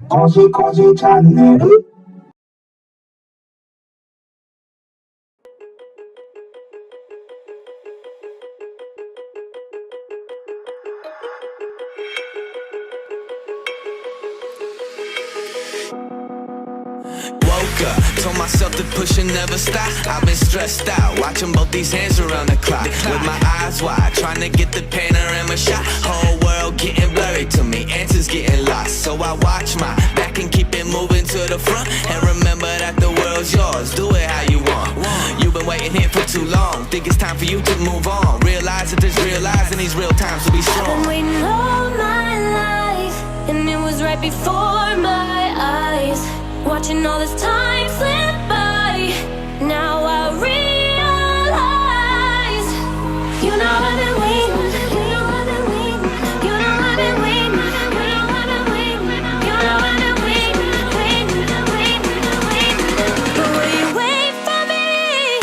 コジコジチャンネル。Woke up, told myself to push and never stop. I've been stressed out, watching both these hands around the clock. With my eyes wide, trying to get the panorama shot. Whole world getting blurry to me, answers getting lost. So I watch my back and keep it moving to the front. And remember that the world's yours, do it how you want. You've been waiting here for too long, think it's time for you to move on. Realize that there's real lies in these real times to be strong. I've been waiting all my life, and it was right before my eyes. Watching all this time slip by, now I realize. You know I've been waiting, you know I've been waiting, you know I've been waiting, you know I've been waiting, you know I've been waiting, waiting. But will you wait for me?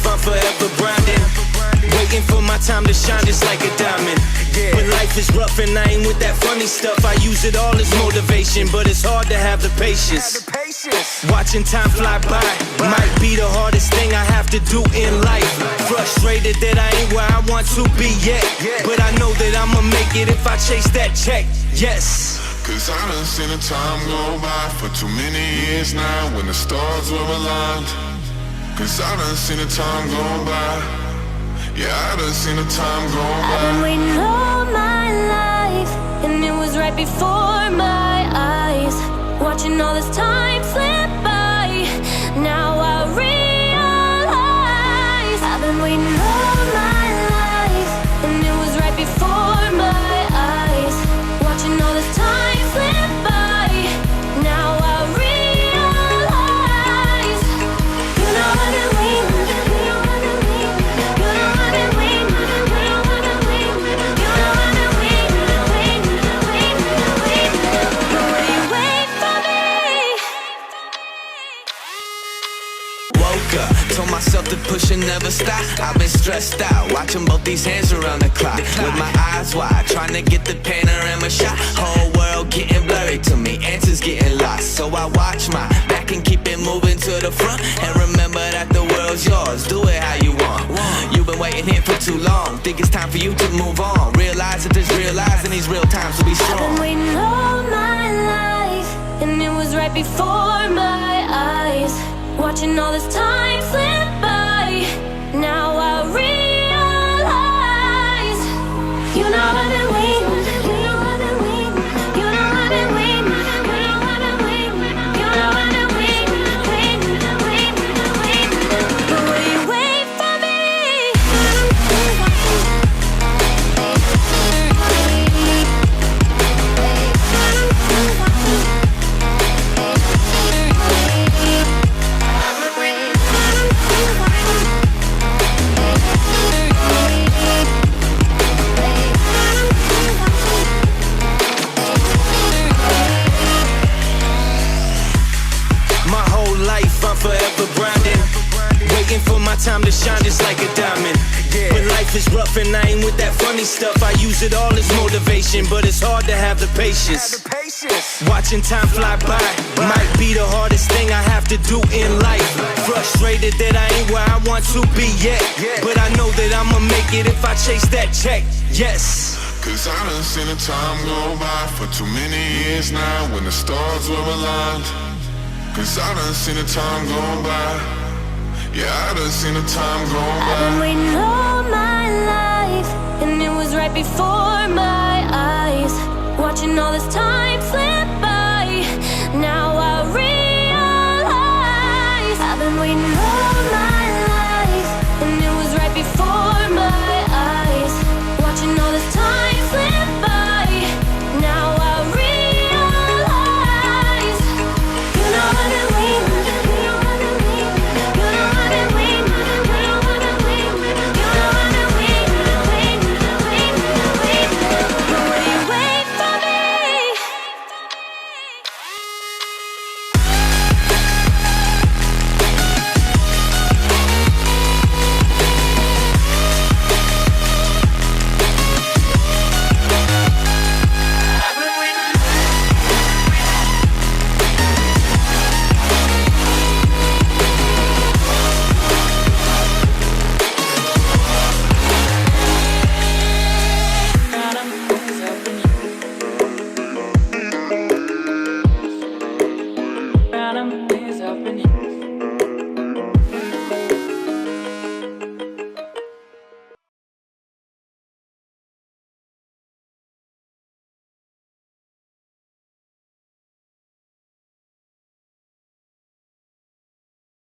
I'm forever grinding, waiting for my time to shine just like a diamond. When life is rough and I ain't with that funny stuff, I use it all as motivation, but it's hard to have the patience. Watching time fly by might be the hardest thing I have to do in life. Frustrated that I ain't where I want to be yet, but I know that I'ma make it if I chase that check. Yes. Cause I done seen the time go by for too many years now when the stars were aligned. Cause I done seen the time go by. Yeah, I done seen the time go by. I've been waiting all my life, and it was right before my eyes. Watching all this time slip by, now I realize. I've been waiting all my life, and it was right before my eyes. Watching all this time slip by, now I realize. You know I've been waiting, you know I've been waiting, you know I've been waiting, you know I've been waiting, you know I've been waiting. But will you wait for me? Woke up, told myself to push and never stop. I've been stressed out, watching both these hands around the clock. With my eyes wide, trying to get the panorama shot. Whole world getting blurry to me, answers getting lost. So I watch my back and keep it moving to the front. And remember that the world's yours, do it how you want. You've been waiting here for too long, think it's time for you to move on. Realize that there's real lies in these real times to be I've been strong. waiting all my life, and it was right before my eyes. Watching all this time slip by, now I realize. You know I've been waiting, you know I've been waiting, you know I've been waiting, you know I've been waiting, you know I've been waiting. But will you wait for me? My whole life I'm forever grinding, waiting for my time to shine just like a diamond. When life is rough and I ain't with that funny stuff, I use it all as motivation, but it's hard to have the patience. Watching time fly by might be the hardest thing I have to do in life. Frustrated that I ain't where I want to be yet, but I know that I'ma make it if I chase that check. Yes. Cause I done seen the time go by for too many years now when the stars were aligned. Cause I done seen the time go by. Yeah, I done seen the time go I've been by. waiting all my life, and it was right before